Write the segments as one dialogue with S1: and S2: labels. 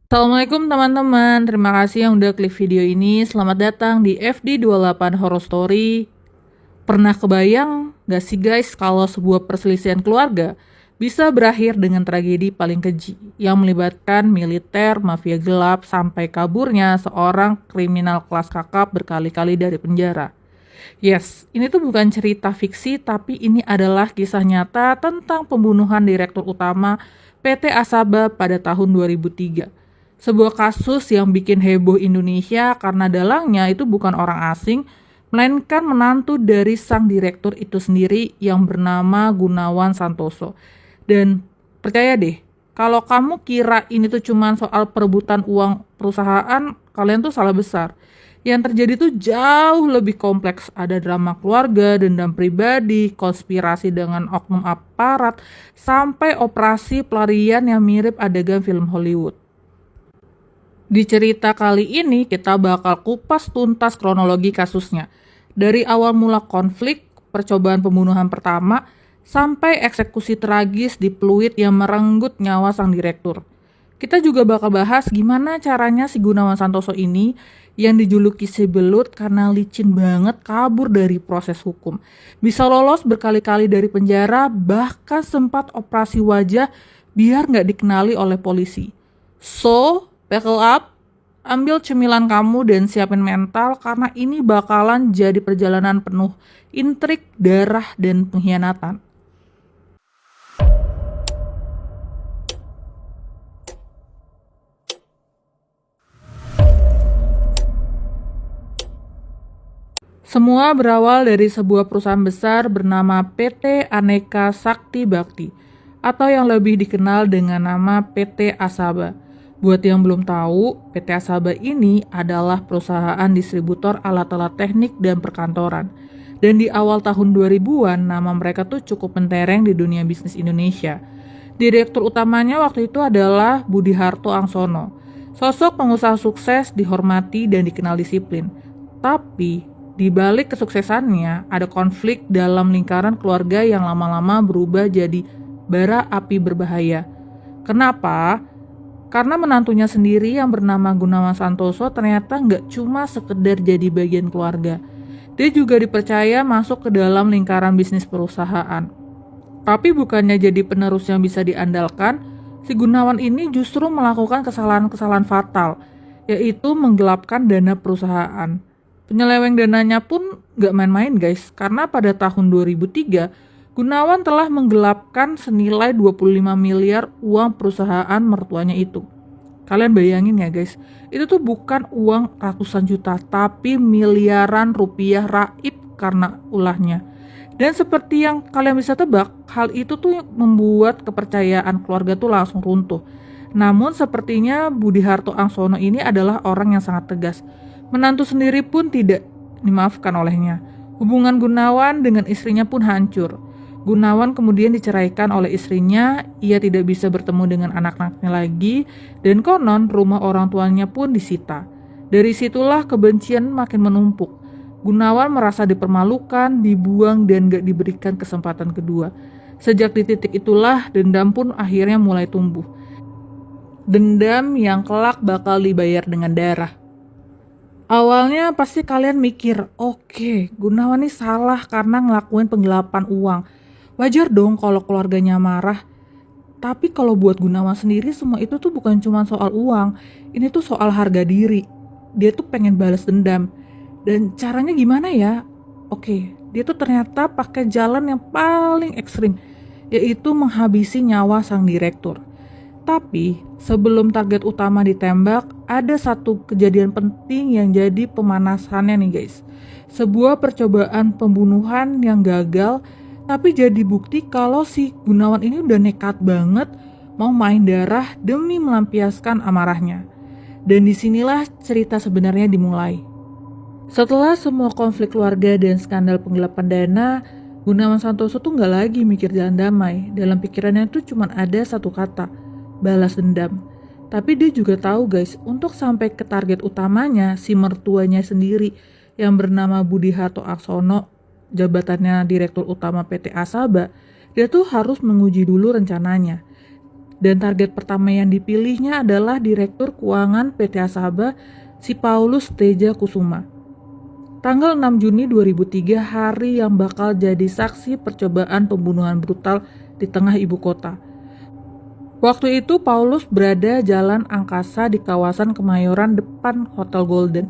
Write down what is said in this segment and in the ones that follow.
S1: Assalamualaikum teman-teman, terima kasih yang udah klik video ini. Selamat datang di FD28 Horror Story. Pernah kebayang gak sih guys kalau sebuah perselisihan keluarga bisa berakhir dengan tragedi paling keji yang melibatkan militer, mafia gelap, sampai kaburnya seorang kriminal kelas kakap berkali-kali dari penjara. Yes, ini tuh bukan cerita fiksi, tapi ini adalah kisah nyata tentang pembunuhan direktur utama PT Asaba pada tahun 2003. Sebuah kasus yang bikin heboh Indonesia karena dalangnya itu bukan orang asing, melainkan menantu dari sang direktur itu sendiri yang bernama Gunawan Santoso. Dan percaya deh, kalau kamu kira ini tuh cuma soal perebutan uang perusahaan, kalian tuh salah besar. Yang terjadi tuh jauh lebih kompleks. Ada drama keluarga, dendam pribadi, konspirasi dengan oknum aparat, sampai operasi pelarian yang mirip adegan film Hollywood. Di cerita kali ini kita bakal kupas tuntas kronologi kasusnya. Dari awal mula konflik, percobaan pembunuhan pertama, sampai eksekusi tragis di Pluit yang merenggut nyawa sang direktur. Kita juga bakal bahas gimana caranya si Gunawan Santoso ini yang dijuluki si belut karena licin banget kabur dari proses hukum. Bisa lolos berkali-kali dari penjara, bahkan sempat operasi wajah biar nggak dikenali oleh polisi. So, buckle up, ambil cemilan kamu dan siapin mental karena ini bakalan jadi perjalanan penuh intrik, darah, dan pengkhianatan. Semua berawal dari sebuah perusahaan besar bernama PT Aneka Sakti Bakti atau yang lebih dikenal dengan nama PT Asaba. Buat yang belum tahu, PT Asaba ini adalah perusahaan distributor alat-alat teknik dan perkantoran. Dan di awal tahun 2000-an, nama mereka tuh cukup mentereng di dunia bisnis Indonesia. Direktur utamanya waktu itu adalah Budi Harto Angsono. Sosok pengusaha sukses, dihormati dan dikenal disiplin. Tapi, di balik kesuksesannya, ada konflik dalam lingkaran keluarga yang lama-lama berubah jadi bara api berbahaya. Kenapa? Karena menantunya sendiri yang bernama Gunawan Santoso ternyata nggak cuma sekedar jadi bagian keluarga. Dia juga dipercaya masuk ke dalam lingkaran bisnis perusahaan. Tapi bukannya jadi penerus yang bisa diandalkan, si Gunawan ini justru melakukan kesalahan-kesalahan fatal, yaitu menggelapkan dana perusahaan. Penyeleweng dananya pun nggak main-main guys, karena pada tahun 2003, Gunawan telah menggelapkan senilai 25 miliar uang perusahaan mertuanya itu. Kalian bayangin ya guys, itu tuh bukan uang ratusan juta, tapi miliaran rupiah raib karena ulahnya. Dan seperti yang kalian bisa tebak, hal itu tuh membuat kepercayaan keluarga tuh langsung runtuh. Namun sepertinya Budi Harto Angsono ini adalah orang yang sangat tegas. Menantu sendiri pun tidak dimaafkan olehnya. Hubungan Gunawan dengan istrinya pun hancur. Gunawan kemudian diceraikan oleh istrinya, ia tidak bisa bertemu dengan anak-anaknya lagi, dan konon rumah orang tuanya pun disita. Dari situlah kebencian makin menumpuk. Gunawan merasa dipermalukan, dibuang, dan gak diberikan kesempatan kedua. Sejak di titik itulah, dendam pun akhirnya mulai tumbuh. Dendam yang kelak bakal dibayar dengan darah. Awalnya pasti kalian mikir, oke, Gunawan ini salah karena ngelakuin penggelapan uang. Wajar dong kalau keluarganya marah. Tapi kalau buat Gunawan sendiri semua itu tuh bukan cuma soal uang. Ini tuh soal harga diri. Dia tuh pengen balas dendam. Dan caranya gimana ya? Oke, dia tuh ternyata pakai jalan yang paling ekstrim, yaitu menghabisi nyawa sang direktur. Tapi sebelum target utama ditembak, ada satu kejadian penting yang jadi pemanasannya nih guys. Sebuah percobaan pembunuhan yang gagal, tapi jadi bukti kalau si Gunawan ini udah nekat banget mau main darah demi melampiaskan amarahnya. Dan disinilah cerita sebenarnya dimulai. Setelah semua konflik keluarga dan skandal penggelapan dana, Gunawan Santoso tuh gak lagi mikir jalan damai. Dalam pikirannya tuh cuma ada satu kata, balas dendam. Tapi dia juga tahu guys, untuk sampai ke target utamanya, si mertuanya sendiri yang bernama Budi Harto Angsono, jabatannya Direktur Utama PT Asaba, dia tuh harus menguji dulu rencananya. Dan target pertama yang dipilihnya adalah Direktur Keuangan PT Asaba, si Paulus Teja Kusuma. Tanggal 6 Juni 2003, hari yang bakal jadi saksi percobaan pembunuhan brutal di tengah ibu kota. Waktu itu Paulus berada Jalan Angkasa di kawasan Kemayoran depan Hotel Golden,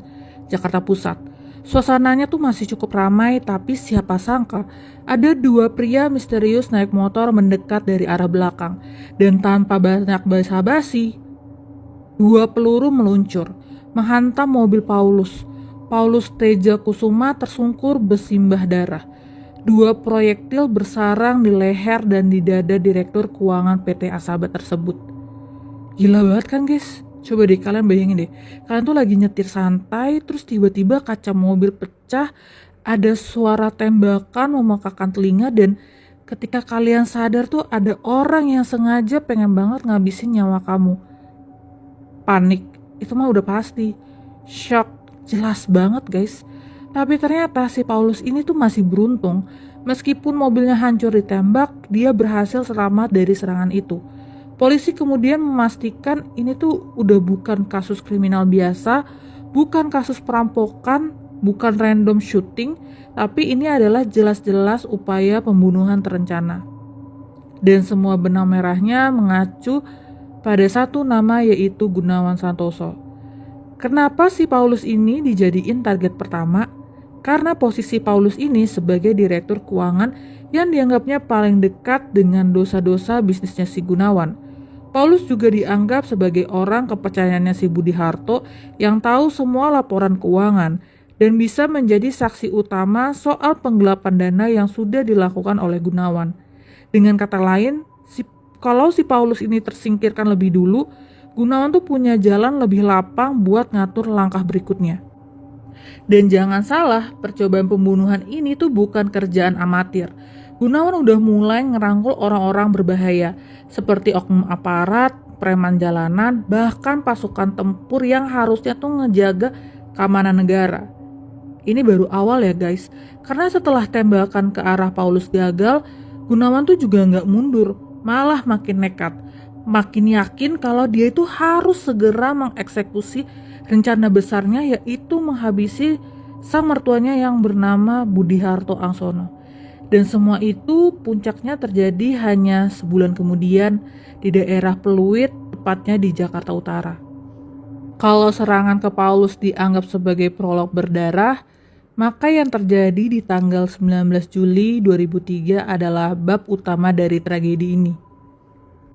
S1: Jakarta Pusat. Suasananya tuh masih cukup ramai, tapi siapa sangka ada dua pria misterius naik motor mendekat dari arah belakang. Dan tanpa banyak basa-basi, dua peluru meluncur, menghantam mobil Paulus. Paulus Teja Kusuma tersungkur bersimbah darah. Dua proyektil bersarang di leher dan di dada Direktur Keuangan PT Asaba tersebut. Gila banget kan guys? Coba deh kalian bayangin deh. Kalian tuh lagi nyetir santai, terus tiba-tiba kaca mobil pecah, ada suara tembakan memekakan telinga, dan ketika kalian sadar tuh ada orang yang sengaja pengen banget ngabisin nyawa kamu. Panik, itu mah udah pasti. Shock, jelas banget guys. Tapi ternyata si Paulus ini tuh masih beruntung. Meskipun mobilnya hancur ditembak, dia berhasil selamat dari serangan itu. Polisi kemudian memastikan ini tuh udah bukan kasus kriminal biasa, bukan kasus perampokan, bukan random shooting, tapi ini adalah jelas-jelas upaya pembunuhan terencana. Dan semua benang merahnya mengacu pada satu nama, yaitu Gunawan Santoso. Kenapa si Paulus ini dijadiin target pertama? Karena posisi Paulus ini sebagai Direktur Keuangan yang dianggapnya paling dekat dengan dosa-dosa bisnisnya si Gunawan. Paulus juga dianggap sebagai orang kepercayaannya si Budi Harto yang tahu semua laporan keuangan dan bisa menjadi saksi utama soal penggelapan dana yang sudah dilakukan oleh Gunawan. Dengan kata lain, kalau si Paulus ini tersingkirkan lebih dulu, Gunawan tuh punya jalan lebih lapang buat ngatur langkah berikutnya. Dan jangan salah, percobaan pembunuhan ini tuh bukan kerjaan amatir. Gunawan udah mulai ngerangkul orang-orang berbahaya, seperti oknum aparat, preman jalanan, bahkan pasukan tempur yang harusnya tuh ngejaga keamanan negara. Ini baru awal ya guys, karena setelah tembakan ke arah Paulus gagal, Gunawan tuh juga nggak mundur, malah makin nekat. Makin yakin kalau dia itu harus segera mengeksekusi rencana besarnya, yaitu menghabisi sang mertuanya yang bernama Budi Harto Angsono. Dan semua itu puncaknya terjadi hanya sebulan kemudian di daerah Pluit, tepatnya di Jakarta Utara. Kalau serangan ke Paulus dianggap sebagai prolog berdarah, maka yang terjadi di tanggal 19 Juli 2003 adalah bab utama dari tragedi ini.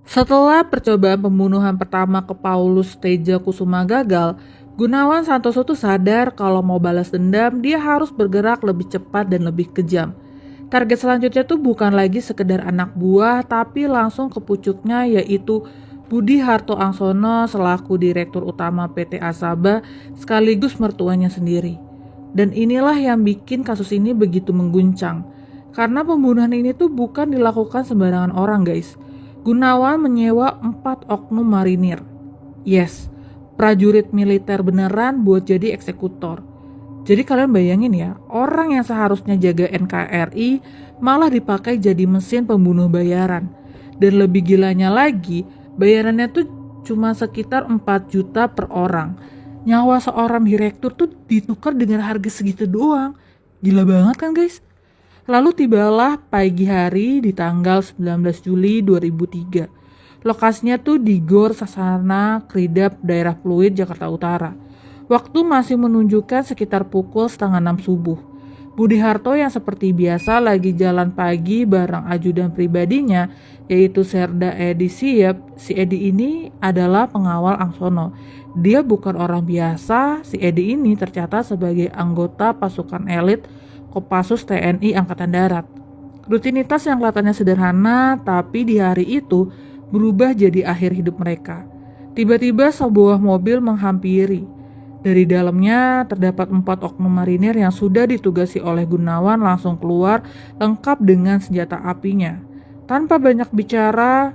S1: Setelah percobaan pembunuhan pertama ke Paulus Teja Kusuma gagal, Gunawan Santoso tuh sadar kalau mau balas dendam dia harus bergerak lebih cepat dan lebih kejam. Target selanjutnya tuh bukan lagi sekedar anak buah, tapi langsung ke pucuknya, yaitu Budi Harto Angsono selaku Direktur Utama PT Asaba sekaligus mertuanya sendiri. Dan inilah yang bikin kasus ini begitu mengguncang. Karena pembunuhan ini tuh bukan dilakukan sembarangan orang guys. Gunawan menyewa 4 oknum marinir. Yes, prajurit militer beneran buat jadi eksekutor. Jadi kalian bayangin ya, orang yang seharusnya jaga NKRI malah dipakai jadi mesin pembunuh bayaran. Dan lebih gilanya lagi, bayarannya tuh cuma sekitar 4 juta per orang. Nyawa seorang direktur tuh ditukar dengan harga segitu doang. Gila banget kan guys? Lalu tibalah pagi hari di tanggal 19 Juli 2003. Lokasinya tuh di Gor Sasana Kridap, daerah Pluit, Jakarta Utara. Waktu masih menunjukkan sekitar pukul 5:30 subuh. Budi Harto yang seperti biasa lagi jalan pagi bareng ajudan pribadinya, yaitu Serda Edi Siap. Si Edi ini adalah pengawal Angsono. Dia bukan orang biasa. Si Edi ini tercatat sebagai anggota pasukan elit Kopassus TNI Angkatan Darat. Rutinitas yang kelihatannya sederhana, tapi di hari itu berubah jadi akhir hidup mereka. Tiba-tiba sebuah mobil menghampiri. Dari dalamnya terdapat 4 oknum marinir yang sudah ditugasi oleh Gunawan langsung keluar lengkap dengan senjata apinya. Tanpa banyak bicara,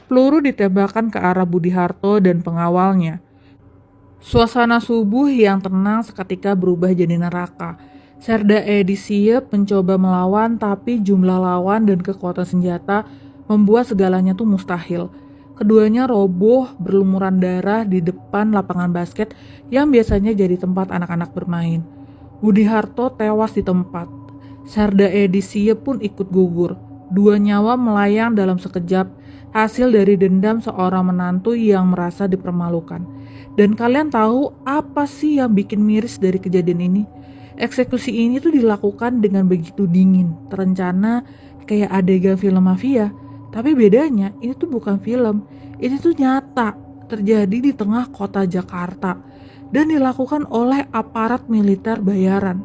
S1: peluru ditembakkan ke arah Budi Harto dan pengawalnya. Suasana subuh yang tenang seketika berubah jadi neraka. Serda Edi Siap mencoba melawan, tapi jumlah lawan dan kekuatan senjata membuat segalanya tuh mustahil. Keduanya roboh berlumuran darah di depan lapangan basket yang biasanya jadi tempat anak-anak bermain. Budi Harto tewas di tempat. Sarda Edisie pun ikut gugur. 2 nyawa melayang dalam sekejap, hasil dari dendam seorang menantu yang merasa dipermalukan. Dan kalian tahu apa sih yang bikin miris dari kejadian ini? Eksekusi ini tuh dilakukan dengan begitu dingin, terencana, kayak adegan film mafia. Tapi bedanya, ini tuh bukan film, ini tuh nyata, terjadi di tengah kota Jakarta, dan dilakukan oleh aparat militer bayaran.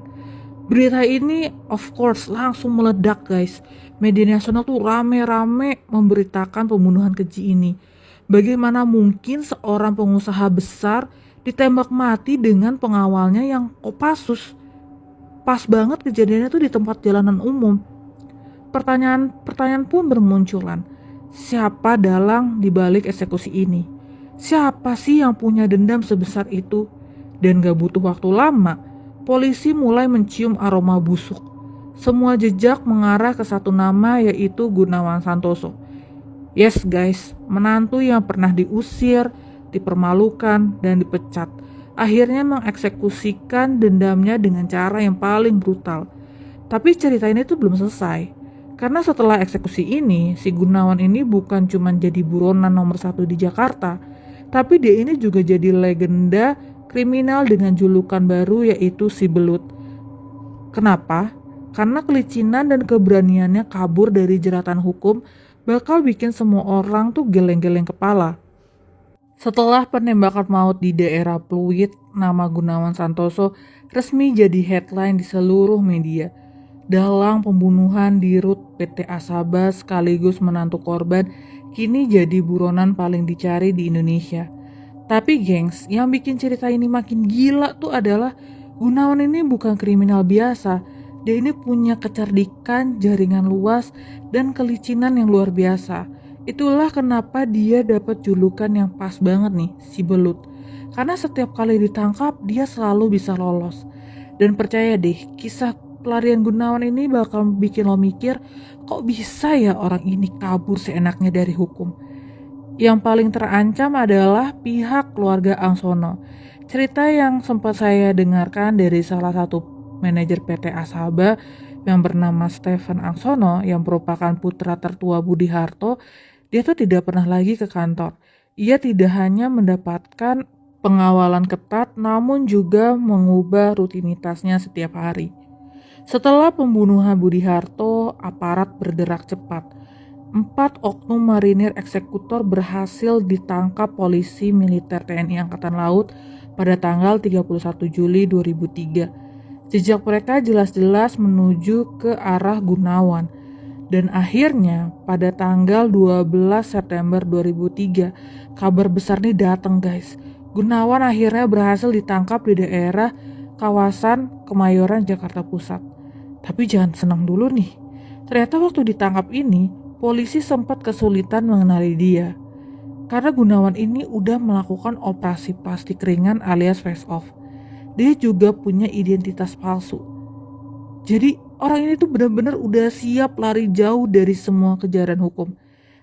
S1: Berita ini of course langsung meledak guys. Media nasional tuh rame-rame memberitakan pembunuhan keji ini. Bagaimana mungkin seorang pengusaha besar ditembak mati dengan pengawalnya yang Kopassus? Pas banget kejadiannya tuh di tempat jalanan umum. Pertanyaan pun bermunculan. Siapa dalang di balik eksekusi ini? Siapa sih yang punya dendam sebesar itu? Dan gak butuh waktu lama, polisi mulai mencium aroma busuk. Semua jejak mengarah ke satu nama, yaitu Gunawan Santoso. Yes guys, menantu yang pernah diusir, dipermalukan, dan dipecat, akhirnya mengeksekusikan dendamnya dengan cara yang paling brutal. Tapi cerita ini tuh belum selesai. Karena setelah eksekusi ini, si Gunawan ini bukan cuma jadi buronan nomor 1 di Jakarta, tapi dia ini juga jadi legenda kriminal dengan julukan baru, yaitu si Belut. Kenapa? Karena kelicinan dan keberaniannya kabur dari jeratan hukum bakal bikin semua orang tuh geleng-geleng kepala. Setelah penembakan maut di daerah Pluit, nama Gunawan Santoso resmi jadi headline di seluruh media. Dalang pembunuhan di rut PT Asaba sekaligus menantu korban kini jadi buronan paling dicari di Indonesia. Tapi gengs, yang bikin cerita ini makin gila tuh adalah Gunawan ini bukan kriminal biasa. Dia ini punya kecerdikan, jaringan luas, dan kelicinan yang luar biasa. Itulah kenapa dia dapat julukan yang pas banget nih, si Belut. Karena setiap kali ditangkap, dia selalu bisa lolos. Dan percaya deh, kisah pelarian Gunawan ini bakal bikin lo mikir, kok bisa ya orang ini kabur seenaknya dari hukum. Yang paling terancam adalah pihak keluarga Angsono. Cerita yang sempat saya dengarkan dari salah satu manajer PT Asaba yang bernama Stephen Angsono, yang merupakan putra tertua Budi Harto. Dia tuh tidak pernah lagi ke kantor. Ia tidak hanya mendapatkan pengawalan ketat, namun juga mengubah rutinitasnya setiap hari. Setelah pembunuhan Budi Harto, aparat bergerak cepat. 4 oknum marinir eksekutor berhasil ditangkap polisi militer TNI Angkatan Laut pada tanggal 31 Juli 2003. Jejak mereka jelas-jelas menuju ke arah Gunawan. Dan akhirnya pada tanggal 12 September 2003, kabar besar nih datang guys. Gunawan akhirnya berhasil ditangkap di daerah kawasan Kemayoran, Jakarta Pusat. Tapi jangan senang dulu nih. Ternyata waktu ditangkap ini, polisi sempat kesulitan mengenali dia. Karena Gunawan ini udah melakukan operasi plastik ringan alias face off. Dia juga punya identitas palsu. Jadi orang ini tuh benar-benar udah siap lari jauh dari semua kejaran hukum.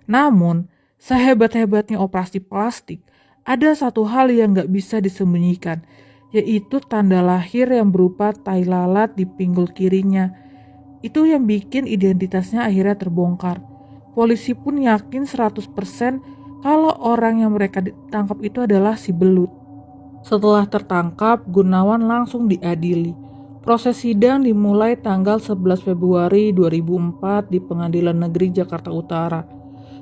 S1: Namun, sehebat-hebatnya operasi plastik, ada satu hal yang gak bisa disembunyikan, yaitu tanda lahir yang berupa tai lalat di pinggul kirinya. Itu yang bikin identitasnya akhirnya terbongkar. Polisi pun yakin 100% kalau orang yang mereka ditangkap itu adalah si Belut. Setelah tertangkap, Gunawan langsung diadili. Proses sidang dimulai tanggal 11 Februari 2004 di Pengadilan Negeri Jakarta Utara.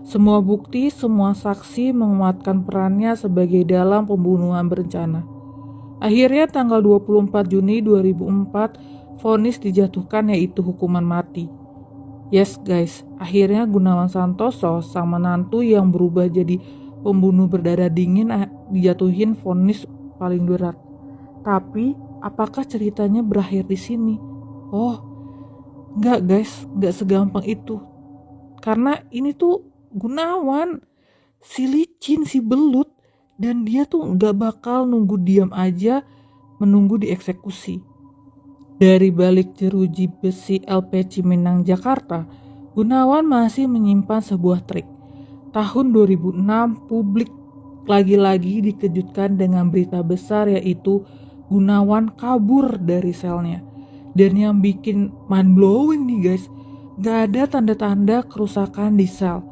S1: Semua bukti, semua saksi menguatkan perannya sebagai dalang pembunuhan berencana. Akhirnya tanggal 24 Juni 2004, vonis dijatuhkan, yaitu hukuman mati. Yes guys, akhirnya Gunawan Santoso, sang menantu yang berubah jadi pembunuh berdarah dingin, dijatuhin vonis paling berat. Tapi apakah ceritanya berakhir di sini? Oh, enggak guys, enggak segampang itu. Karena ini tuh Gunawan, si licin, si Belut. Dan dia tuh gak bakal nunggu diam aja menunggu dieksekusi. Dari balik jeruji besi LP Cipinang Jakarta, Gunawan masih menyimpan sebuah trik. Tahun 2006, publik lagi-lagi dikejutkan dengan berita besar, yaitu Gunawan kabur dari selnya. Dan yang bikin mind blowing nih guys, gak ada tanda-tanda kerusakan di sel.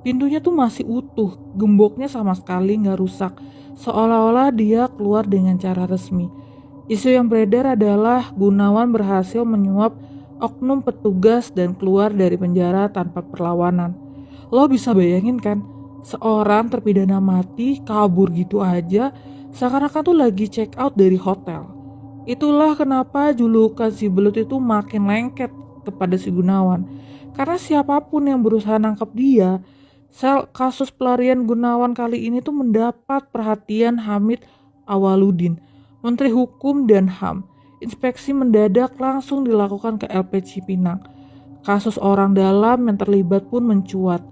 S1: Pintunya tuh masih utuh, gemboknya sama sekali gak rusak, seolah-olah dia keluar dengan cara resmi. Isu yang beredar adalah Gunawan berhasil menyuap oknum petugas dan keluar dari penjara tanpa perlawanan. Lo bisa bayangin kan, seorang terpidana mati kabur gitu aja, seakan-akan tuh lagi check out dari hotel. Itulah kenapa julukan si belut itu makin lengket kepada si Gunawan. Karena siapapun yang berusaha nangkep dia, kasus pelarian Gunawan kali ini tuh mendapat perhatian Hamid Awaludin, Menteri Hukum dan HAM. Inspeksi mendadak langsung dilakukan ke LP Cipinang. Kasus orang dalam yang terlibat pun mencuat.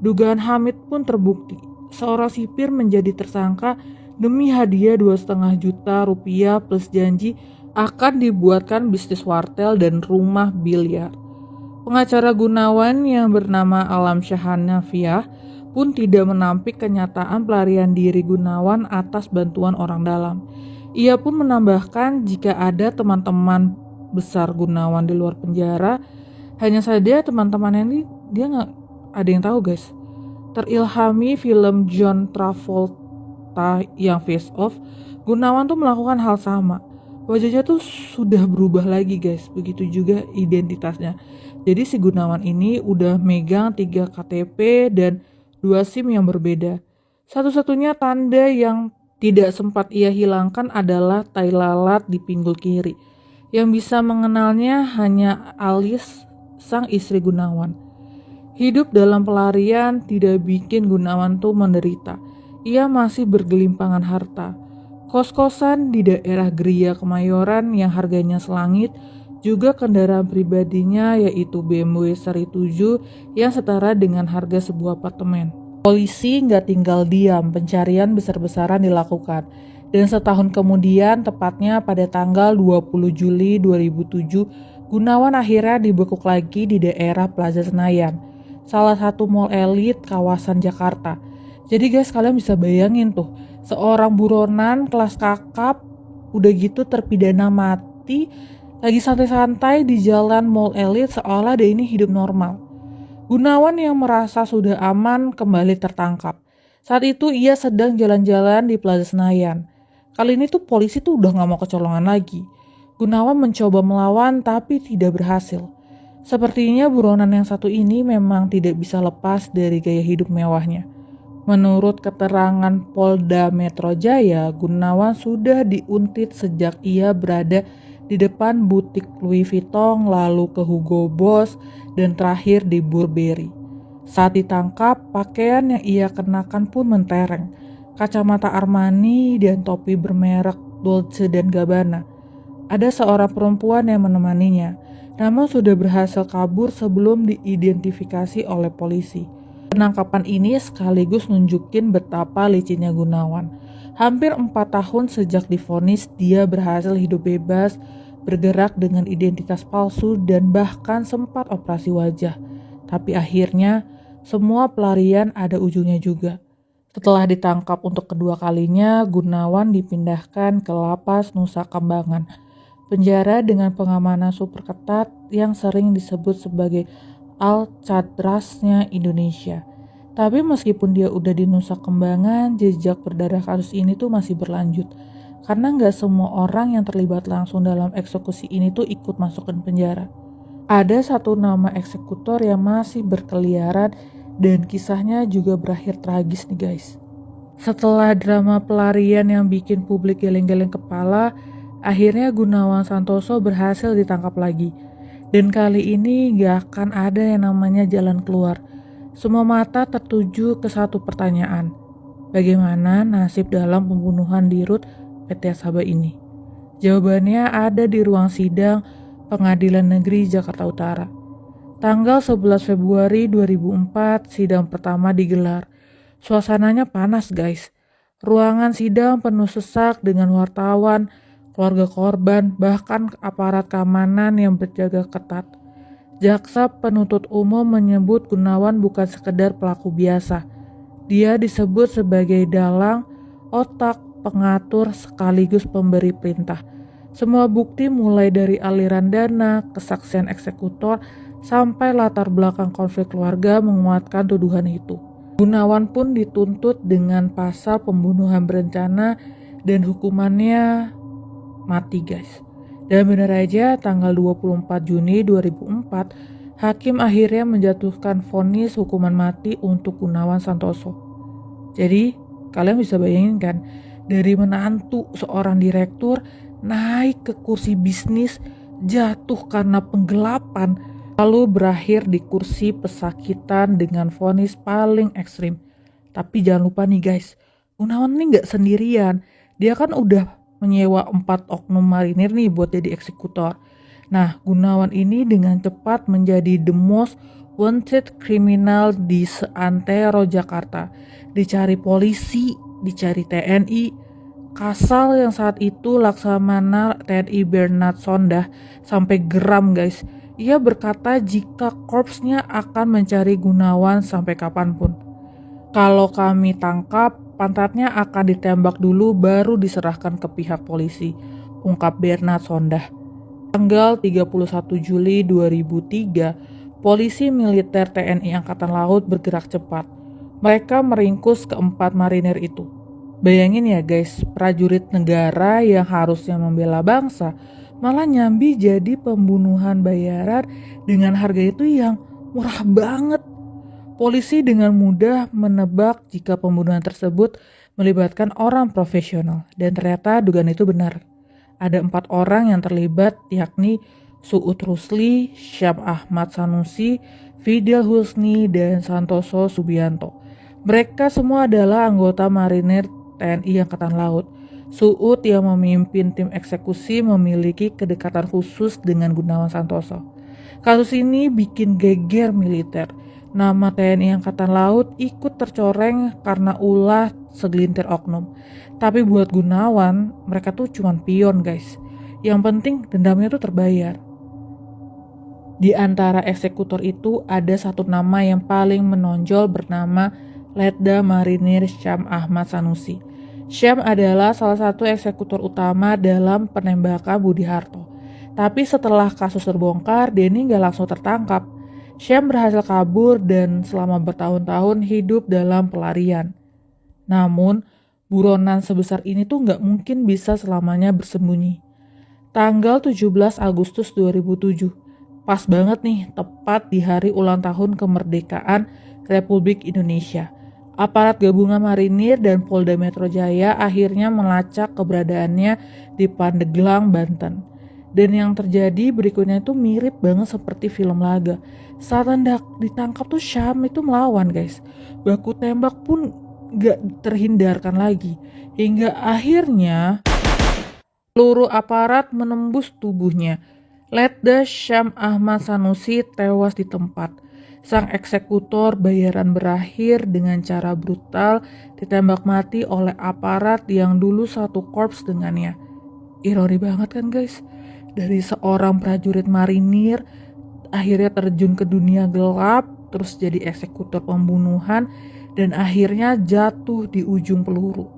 S1: Dugaan Hamid pun terbukti. Seorang sipir menjadi tersangka demi hadiah 2,5 juta rupiah plus janji akan dibuatkan bisnis wartel dan rumah biliar. Pengacara Gunawan yang bernama Alam Syahanafiah pun tidak menampik kenyataan pelarian diri Gunawan atas bantuan orang dalam. Ia pun menambahkan jika ada teman-teman besar Gunawan di luar penjara, hanya saja teman-temannya ini dia nggak ada yang tahu guys. Terilhami film John Travolta yang Face Off, Gunawan tuh melakukan hal sama. Wajahnya tuh sudah berubah lagi guys, begitu juga identitasnya. Jadi si Gunawan ini udah megang 3 KTP dan 2 SIM yang berbeda. Satu-satunya tanda yang tidak sempat ia hilangkan adalah tai lalat di pinggul kiri. Yang bisa mengenalnya hanya Alis, sang istri Gunawan. Hidup dalam pelarian tidak bikin Gunawan tuh menderita. Ia masih bergelimpangan harta. Kos-kosan di daerah Gria Kemayoran yang harganya selangit, juga kendaraan pribadinya yaitu BMW seri 7 yang setara dengan harga sebuah apartemen. Polisi nggak tinggal diam, pencarian besar-besaran dilakukan. Dan setahun kemudian, tepatnya pada tanggal 20 Juli 2007, Gunawan akhirnya dibekuk lagi di daerah Plaza Senayan, salah satu mall elit kawasan Jakarta. Jadi guys, kalian bisa bayangin tuh, seorang buronan kelas kakap, udah gitu terpidana mati, lagi santai-santai di jalan mall elit seolah dia ini hidup normal. Gunawan yang merasa sudah aman kembali tertangkap. Saat itu ia sedang jalan-jalan di Plaza Senayan. Kali ini tuh polisi tuh udah gak mau kecolongan lagi. Gunawan mencoba melawan tapi tidak berhasil. Sepertinya buronan yang satu ini memang tidak bisa lepas dari gaya hidup mewahnya. Menurut keterangan Polda Metro Jaya, Gunawan sudah diuntit sejak ia berada di depan butik Louis Vuitton, lalu ke Hugo Boss, dan terakhir di Burberry. Saat ditangkap, pakaian yang ia kenakan pun mentereng, kacamata Armani dan topi bermerek Dolce & Gabbana. Ada seorang perempuan yang menemaninya, namun sudah berhasil kabur sebelum diidentifikasi oleh polisi. Penangkapan ini sekaligus nunjukin betapa licinnya Gunawan. Hampir 4 tahun sejak divonis, dia berhasil hidup bebas, bergerak dengan identitas palsu, dan bahkan sempat operasi wajah. Tapi akhirnya, semua pelarian ada ujungnya juga. Setelah ditangkap untuk kedua kalinya, Gunawan dipindahkan ke Lapas Nusa Kambangan, penjara dengan pengamanan super ketat yang sering disebut sebagai Alcatrasnya Indonesia. Tapi meskipun dia udah di Nusa Kambangan, jejak berdarah kasus ini tuh masih berlanjut. Karena nggak semua orang yang terlibat langsung dalam eksekusi ini tuh ikut masuk ke penjara. Ada satu nama eksekutor yang masih berkeliaran dan kisahnya juga berakhir tragis nih guys. Setelah drama pelarian yang bikin publik geleng-geleng kepala, akhirnya Gunawan Santoso berhasil ditangkap lagi. Dan kali ini gak akan ada yang namanya jalan keluar. Semua mata tertuju ke satu pertanyaan. Bagaimana nasib dalam pembunuhan di RUT PT Asaba ini? Jawabannya ada di ruang sidang Pengadilan Negeri Jakarta Utara. Tanggal 11 Februari 2004, sidang pertama digelar. Suasananya panas guys. Ruangan sidang penuh sesak dengan wartawan, keluarga korban, bahkan aparat keamanan yang berjaga ketat. Jaksa penuntut umum menyebut Gunawan bukan sekedar pelaku biasa. Dia disebut sebagai dalang, otak, pengatur, sekaligus pemberi perintah. Semua bukti mulai dari aliran dana, kesaksian eksekutor, sampai latar belakang konflik keluarga menguatkan tuduhan itu. Gunawan pun dituntut dengan pasal pembunuhan berencana dan hukumannya mati, guys. Dan benar aja tanggal 24 Juni 2004, hakim akhirnya menjatuhkan vonis hukuman mati untuk Gunawan Santoso. Jadi, kalian bisa bayangin kan, dari menantu seorang direktur naik ke kursi bisnis, jatuh karena penggelapan, lalu berakhir di kursi pesakitan dengan vonis paling ekstrim. Tapi jangan lupa nih guys, Gunawan ini gak sendirian. Dia kan udah menyewa 4 oknum marinir nih buat jadi eksekutor. Nah, Gunawan ini dengan cepat menjadi the most wanted criminal di seantero Jakarta. Dicari polisi, dicari TNI, Kasal yang saat itu Laksamana TNI Bernard Sondah sampai geram guys. Ia berkata jika korpsnya akan mencari Gunawan sampai kapanpun. Kalau kami tangkap, pantatnya akan ditembak dulu baru diserahkan ke pihak polisi, ungkap Bernard Sondah. Tanggal 31 Juli 2003, polisi militer TNI Angkatan Laut bergerak cepat. Mereka meringkus keempat marinir itu. Bayangin ya guys, prajurit negara yang harusnya membela bangsa malah nyambi jadi pembunuhan bayaran dengan harga itu yang murah banget. Polisi dengan mudah menebak jika pembunuhan tersebut melibatkan orang profesional dan ternyata dugaan itu benar. Ada 4 orang yang terlibat yakni Suud Rusli, Syam Ahmad Sanusi, Fidel Husni, dan Santoso Subianto. Mereka semua adalah anggota marinir TNI Angkatan Laut. Suud yang memimpin tim eksekusi memiliki kedekatan khusus dengan Gunawan Santoso. Kasus ini bikin geger militer. Nama TNI Angkatan Laut ikut tercoreng karena ulah segelintir oknum. Tapi buat Gunawan, mereka tuh cuma pion guys. Yang penting dendamnya tuh terbayar. Di antara eksekutor itu ada satu nama yang paling menonjol bernama Letda Marinir Syam Ahmad Sanusi. Syam adalah salah satu eksekutor utama dalam penembakan Budi Harto. Tapi setelah kasus terbongkar, dia ini gak langsung tertangkap. Syam berhasil kabur dan selama bertahun-tahun hidup dalam pelarian. Namun, buronan sebesar ini tuh gak mungkin bisa selamanya bersembunyi. Tanggal 17 Agustus 2007, pas banget nih, tepat di hari ulang tahun kemerdekaan Republik Indonesia. Aparat gabungan marinir dan Polda Metro Jaya akhirnya melacak keberadaannya di Pandeglang, Banten. Dan yang terjadi berikutnya itu mirip banget seperti film laga. Saat hendak ditangkap tuh Syam itu melawan guys. Baku tembak pun gak terhindarkan lagi. Hingga akhirnya peluru aparat menembus tubuhnya. Letda Syam Ahmad Sanusi tewas di tempat. Sang eksekutor bayaran berakhir dengan cara brutal ditembak mati oleh aparat yang dulu satu korps dengannya. Ironi banget kan guys? Dari seorang prajurit marinir akhirnya terjun ke dunia gelap, terus jadi eksekutor pembunuhan, dan akhirnya jatuh di ujung peluru.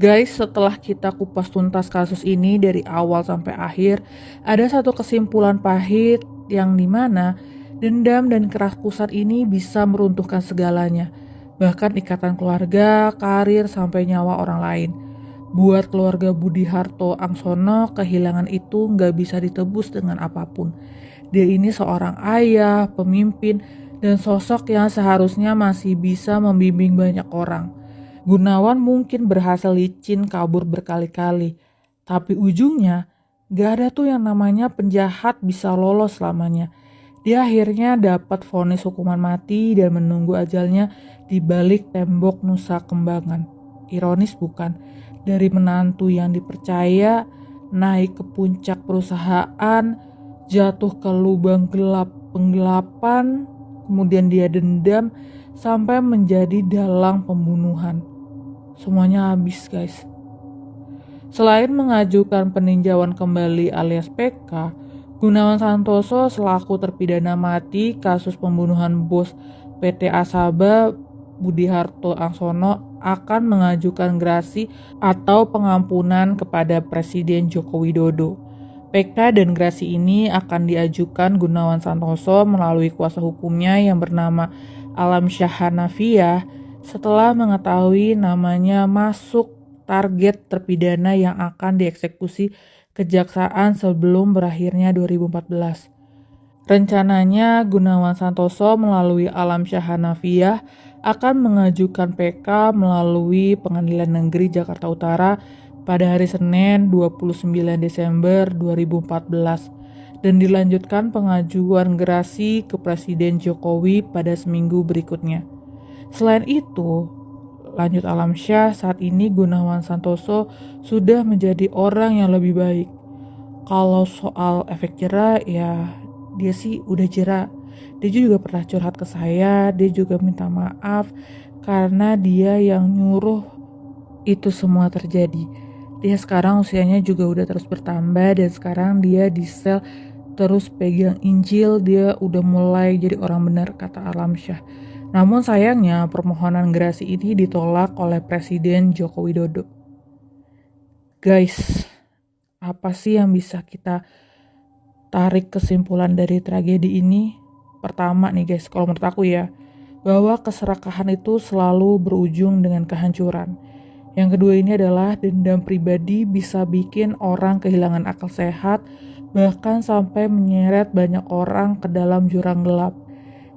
S1: Guys, setelah kita kupas tuntas kasus ini dari awal sampai akhir, ada satu kesimpulan pahit yang dimana dendam dan kerakusan ini bisa meruntuhkan segalanya, bahkan ikatan keluarga, karir, sampai nyawa orang lain. Buat keluarga Budi Harto Angsono, kehilangan itu nggak bisa ditebus dengan apapun. Dia ini seorang ayah, pemimpin, dan sosok yang seharusnya masih bisa membimbing banyak orang. Gunawan mungkin berhasil licin kabur berkali-kali, tapi ujungnya nggak ada tuh yang namanya penjahat bisa lolos selamanya. Dia akhirnya dapat vonis hukuman mati dan menunggu ajalnya di balik tembok Nusa Kembangan. Ironis bukan? Dari menantu yang dipercaya, naik ke puncak perusahaan, jatuh ke lubang gelap penggelapan, kemudian dia dendam sampai menjadi dalang pembunuhan. Semuanya habis guys. Selain mengajukan peninjauan kembali alias PK, Gunawan Santoso selaku terpidana mati kasus pembunuhan bos PT Asaba Budi Harto Angsono akan mengajukan gerasi atau pengampunan kepada Presiden Joko Widodo. PK dan gerasi ini akan diajukan Gunawan Santoso melalui kuasa hukumnya yang bernama Alamsyah Hanafiah setelah mengetahui namanya masuk target terpidana yang akan dieksekusi kejaksaan sebelum berakhirnya 2014. Rencananya Gunawan Santoso melalui Alamsyah Hanafiah akan mengajukan PK melalui Pengadilan Negeri Jakarta Utara pada hari Senin 29 Desember 2014 dan dilanjutkan pengajuan gerasi ke Presiden Jokowi pada seminggu berikutnya. Selain itu, lanjut Alamsyah, saat ini Gunawan Santoso sudah menjadi orang yang lebih baik. Kalau soal efek jera, ya dia sih udah jera. Dia juga pernah curhat ke saya, dia juga minta maaf karena dia yang nyuruh itu semua terjadi. Dia sekarang usianya juga udah terus bertambah dan sekarang dia di sel terus pegang Injil, dia udah mulai jadi orang benar, kata Alamsyah. Namun sayangnya permohonan gerasi ini ditolak oleh Presiden Joko Widodo. Guys, apa sih yang bisa kita tarik kesimpulan dari tragedi ini? Pertama nih guys, kalau menurut aku ya, bahwa keserakahan itu selalu berujung dengan kehancuran. Yang kedua ini adalah dendam pribadi bisa bikin orang kehilangan akal sehat, bahkan sampai menyeret banyak orang ke dalam jurang gelap.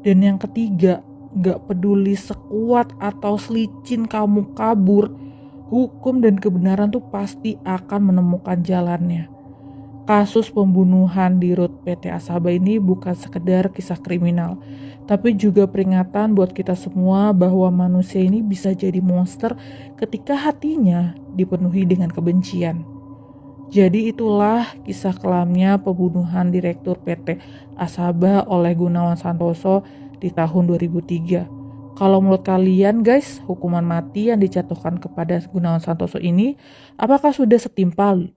S1: Dan yang ketiga, gak peduli sekuat atau selicin kamu kabur, hukum dan kebenaran tuh pasti akan menemukan jalannya. Kasus pembunuhan di Rut PT Asaba ini bukan sekedar kisah kriminal, tapi juga peringatan buat kita semua bahwa manusia ini bisa jadi monster ketika hatinya dipenuhi dengan kebencian. Jadi itulah kisah kelamnya pembunuhan Direktur PT Asaba oleh Gunawan Santoso di tahun 2003. Kalau menurut kalian guys, hukuman mati yang dijatuhkan kepada Gunawan Santoso ini apakah sudah setimpal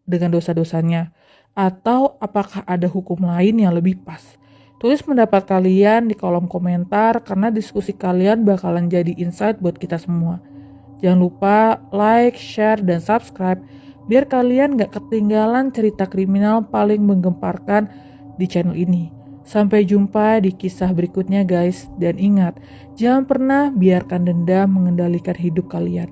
S1: dengan dosa-dosanya? Atau apakah ada hukum lain yang lebih pas? Tulis pendapat kalian di kolom komentar karena diskusi kalian bakalan jadi insight buat kita semua. Jangan lupa like, share, dan subscribe biar kalian gak ketinggalan cerita kriminal paling menggemparkan di channel ini. Sampai jumpa di kisah berikutnya guys, dan ingat, jangan pernah biarkan dendam mengendalikan hidup kalian.